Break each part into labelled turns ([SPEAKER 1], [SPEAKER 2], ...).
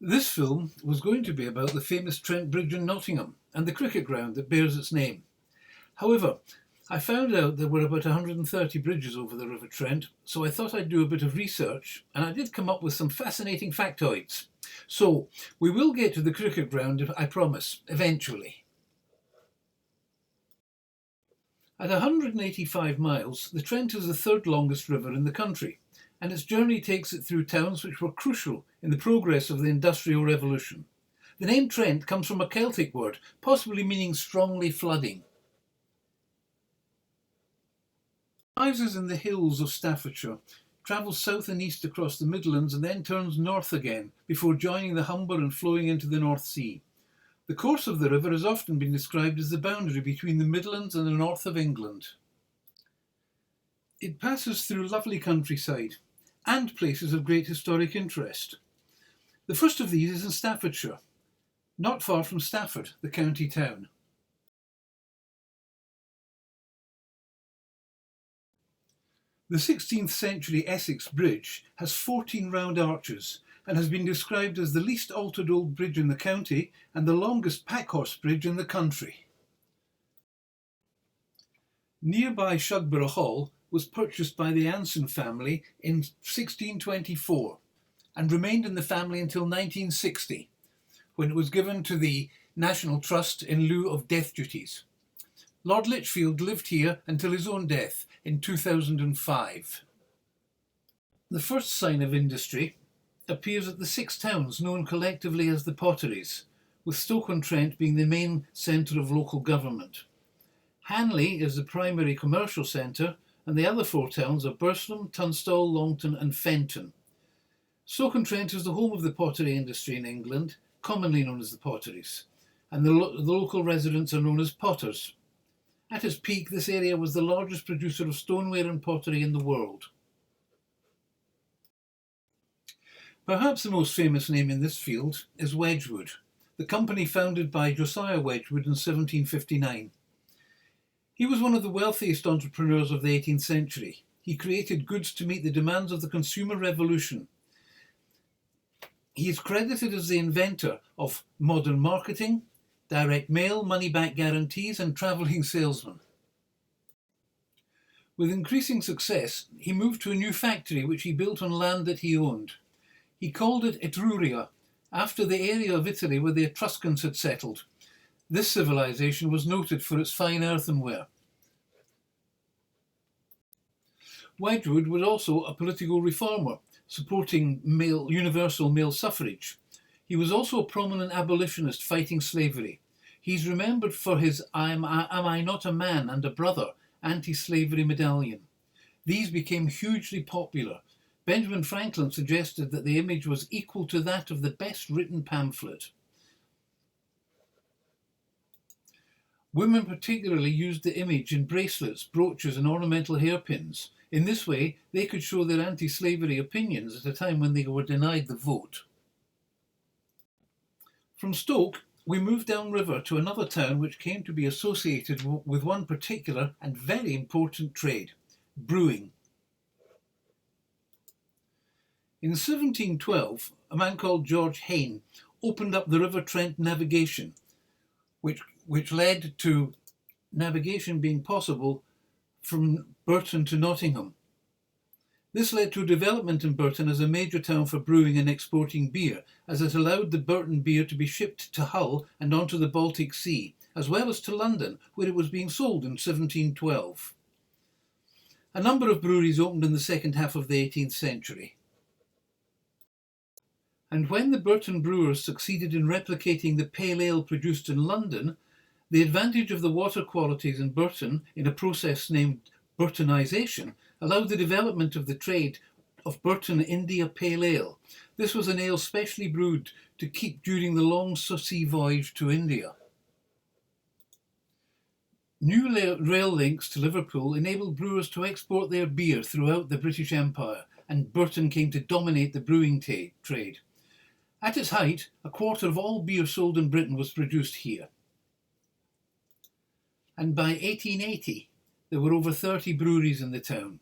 [SPEAKER 1] This film was going to be about the famous Trent Bridge in Nottingham and the cricket ground that bears its name. However, I found out there were about 130 bridges over the River Trent, so I thought I'd do a bit of research, and I did come up with some fascinating factoids. So, we will get to the cricket ground, I promise, eventually. At 185 miles, the Trent is the third longest river in the country, and its journey takes it through towns which were crucial in the progress of the Industrial Revolution. The name Trent comes from a Celtic word, possibly meaning strongly flooding. It rises in the hills of Staffordshire, travels south and east across the Midlands and then turns north again before joining the Humber and flowing into the North Sea. The course of the river has often been described as the boundary between the Midlands and the north of England. It passes through lovely countryside and places of great historic interest. The first of these is in Staffordshire, not far from Stafford, the county town. The 16th century Essex Bridge has 14 round arches and has been described as the least altered old bridge in the county and the longest packhorse bridge in the country. Nearby Shugborough Hall was purchased by the Anson family in 1624 and remained in the family until 1960, when it was given to the National Trust in lieu of death duties. Lord Lichfield lived here until his own death in 2005. The first sign of industry appears at the 6 towns known collectively as the Potteries, with Stoke-on-Trent being the main centre of local government. Hanley is the primary commercial centre, and the other 4 towns are Burslem, Tunstall, Longton and Fenton. Stoke-on-Trent is the home of the pottery industry in England, commonly known as the Potteries, and the local residents are known as potters. At its peak, this area was the largest producer of stoneware and pottery in the world. Perhaps the most famous name in this field is Wedgwood, the company founded by Josiah Wedgwood in 1759. He was one of the wealthiest entrepreneurs of the 18th century. He created goods to meet the demands of the consumer revolution. He is credited as the inventor of modern marketing, direct mail, money-back guarantees and travelling salesman. With increasing success, he moved to a new factory which he built on land that he owned. He called it Etruria, after the area of Italy where the Etruscans had settled. This civilization was noted for its fine earthenware. Wedgwood was also a political reformer, supporting universal male suffrage. He was also a prominent abolitionist fighting slavery. He's remembered for his Am I Not a Man and a Brother anti-slavery medallion. These became hugely popular. Benjamin Franklin suggested that the image was equal to that of the best written pamphlet. Women particularly used the image in bracelets, brooches and ornamental hairpins. In this way, they could show their anti-slavery opinions at a time when they were denied the vote. From Stoke, we moved downriver to another town which came to be associated with one particular and very important trade, brewing. In 1712, a man called George Hayne opened up the River Trent navigation, which led to navigation being possible from Burton to Nottingham. This led to development in Burton as a major town for brewing and exporting beer, as it allowed the Burton beer to be shipped to Hull and onto the Baltic Sea, as well as to London, where it was being sold in 1712. A number of breweries opened in the second half of the 18th century. And when the Burton brewers succeeded in replicating the pale ale produced in London, the advantage of the water qualities in Burton, in a process named Burtonisation, allowed the development of the trade of Burton India Pale Ale. This was an ale specially brewed to keep during the long sea voyage to India. New rail links to Liverpool enabled brewers to export their beer throughout the British Empire, and Burton came to dominate the brewing trade. At its height, a quarter of all beer sold in Britain was produced here. And by 1880, there were over 30 breweries in the town.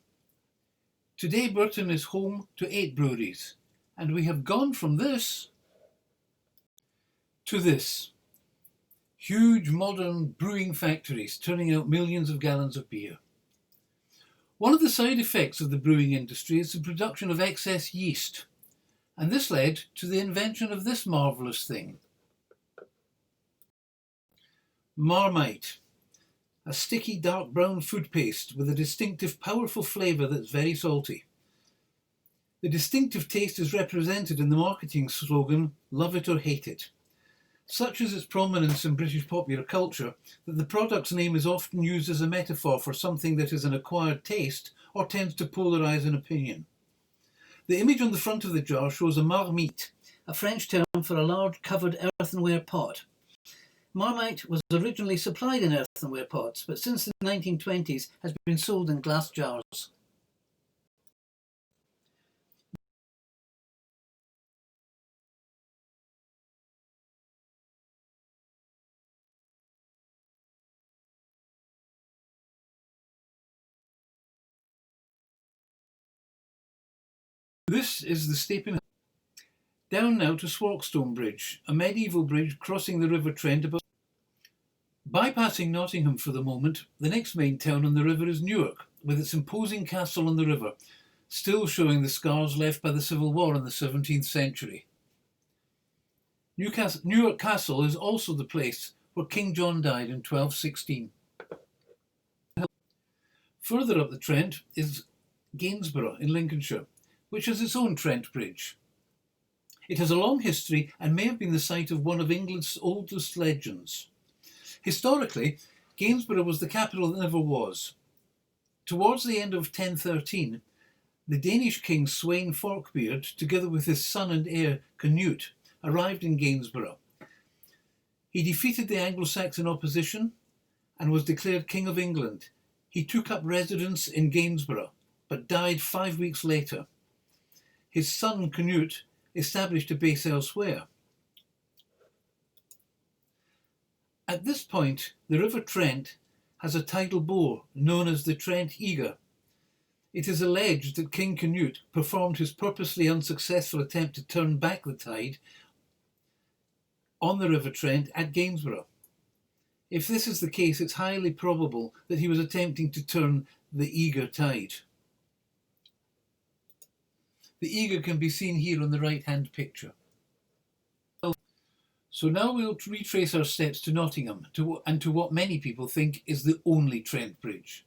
[SPEAKER 1] Today, Burton is home to 8 breweries, and we have gone from this to this. Huge modern brewing factories turning out millions of gallons of beer. One of the side effects of the brewing industry is the production of excess yeast, and this led to the invention of this marvellous thing. Marmite, a sticky dark brown food paste with a distinctive powerful flavour that's very salty. The distinctive taste is represented in the marketing slogan, "Love it or hate it." Such is its prominence in British popular culture that the product's name is often used as a metaphor for something that is an acquired taste or tends to polarise an opinion. The image on the front of the jar shows a marmite, a French term for a large covered earthenware pot. Marmite was originally supplied in earthenware pots, but since the 1920s has been sold in glass jars. This is the Stapin. Down now to Swarkstone Bridge, a medieval bridge crossing the River Trent. Bypassing Nottingham for the moment, the next main town on the river is Newark, with its imposing castle on the river, still showing the scars left by the Civil War in the 17th century. Newark Castle is also the place where King John died in 1216. Further up the Trent is Gainsborough in Lincolnshire, which has its own Trent Bridge. It has a long history and may have been the site of one of England's oldest legends. Historically, Gainsborough was the capital that never was. Towards the end of 1013, the Danish king Sweyn Forkbeard, together with his son and heir Canute, arrived in Gainsborough. He defeated the Anglo-Saxon opposition and was declared King of England. He took up residence in Gainsborough, but died 5 weeks later. His son Canute established a base elsewhere. At this point, the River Trent has a tidal bore known as the Trent Eager. It is alleged that King Canute performed his purposely unsuccessful attempt to turn back the tide on the River Trent at Gainsborough. If this is the case, it's highly probable that he was attempting to turn the Eager tide. The Eager can be seen here on the right-hand picture. So now we'll retrace our steps to Nottingham and to what many people think is the only Trent Bridge.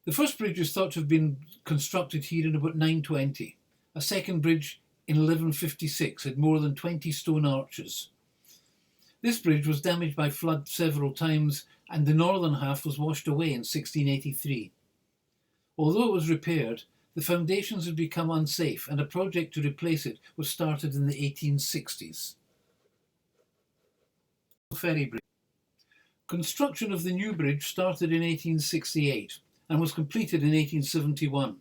[SPEAKER 1] The first bridge is thought to have been constructed here in about 920. A second bridge in 1156 had more than 20 stone arches. This bridge was damaged by flood several times and the northern half was washed away in 1683. Although it was repaired, the foundations had become unsafe and a project to replace it was started in the 1860s. Ferry Bridge. Construction of the new bridge started in 1868 and was completed in 1871,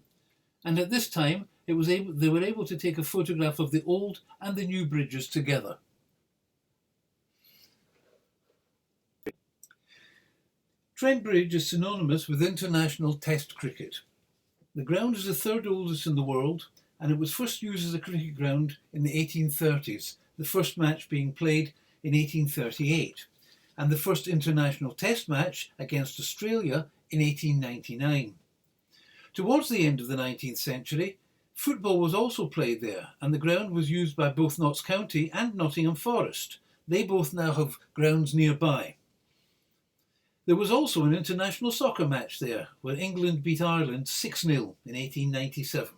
[SPEAKER 1] and at this time they were able to take a photograph of the old and the new bridges together. Trent Bridge is synonymous with international Test cricket. The ground is the third oldest in the world, and it was first used as a cricket ground in the 1830s, the first match being played in 1838, and the first international Test match against Australia in 1899. Towards the end of the 19th century, football was also played there, and the ground was used by both Notts County and Nottingham Forest. They both now have grounds nearby. There was also an international soccer match there, where England beat Ireland 6-0 in 1897.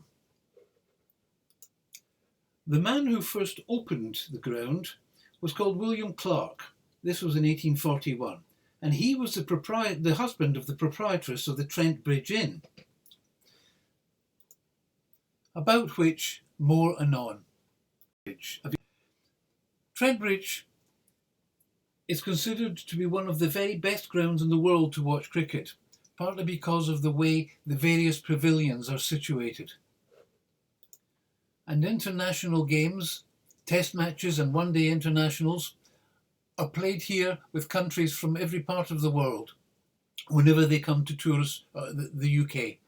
[SPEAKER 1] The man who first opened the ground was called William Clark. This was in 1841, and he was the husband of the proprietress of the Trent Bridge Inn, about which more anon. Trent Bridge is considered to be one of the very best grounds in the world to watch cricket, partly because of the way the various pavilions are situated. And international games, test matches and one-day internationals are played here with countries from every part of the world whenever they come to tourist the UK.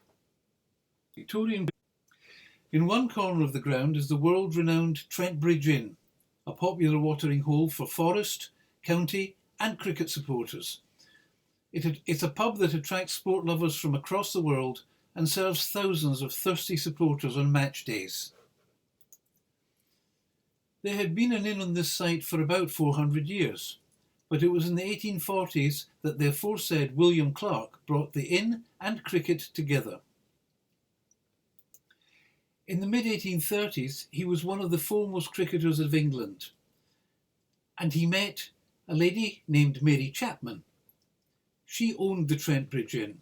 [SPEAKER 1] Victorian. In one corner of the ground is the world-renowned Trent Bridge Inn, a popular watering hole for Forest, county and cricket supporters. It's a pub that attracts sport lovers from across the world and serves thousands of thirsty supporters on match days. There had been an inn on this site for about 400 years, but it was in the 1840s that the aforesaid William Clark brought the inn and cricket together. In the mid-1830s, he was one of the foremost cricketers of England, and he met a lady named Mary Chapman. She owned the Trent Bridge Inn,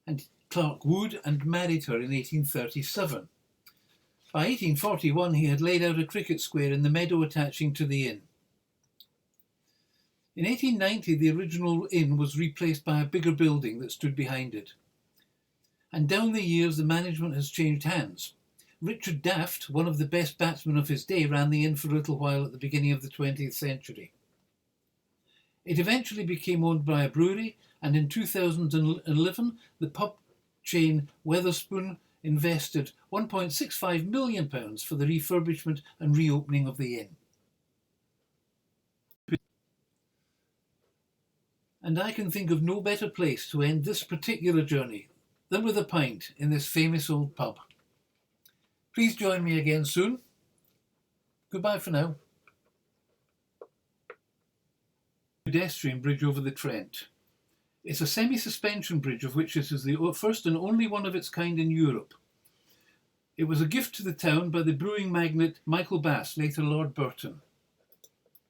[SPEAKER 1] and Clark wooed and married her in 1837. By 1841, he had laid out a cricket square in the meadow attaching to the inn. In 1890, the original inn was replaced by a bigger building that stood behind it. And down the years, the management has changed hands. Richard Daft, one of the best batsmen of his day, ran the inn for a little while at the beginning of the 20th century. It eventually became owned by a brewery, and in 2011, the pub chain Wetherspoon invested £1.65 million for the refurbishment and reopening of the inn. And I can think of no better place to end this particular journey than with a pint in this famous old pub. Please join me again soon. Goodbye for now. Pedestrian bridge over the Trent. It's a semi-suspension bridge of which it is the first and only one of its kind in Europe. It was a gift to the town by the brewing magnate Michael Bass, later Lord Burton.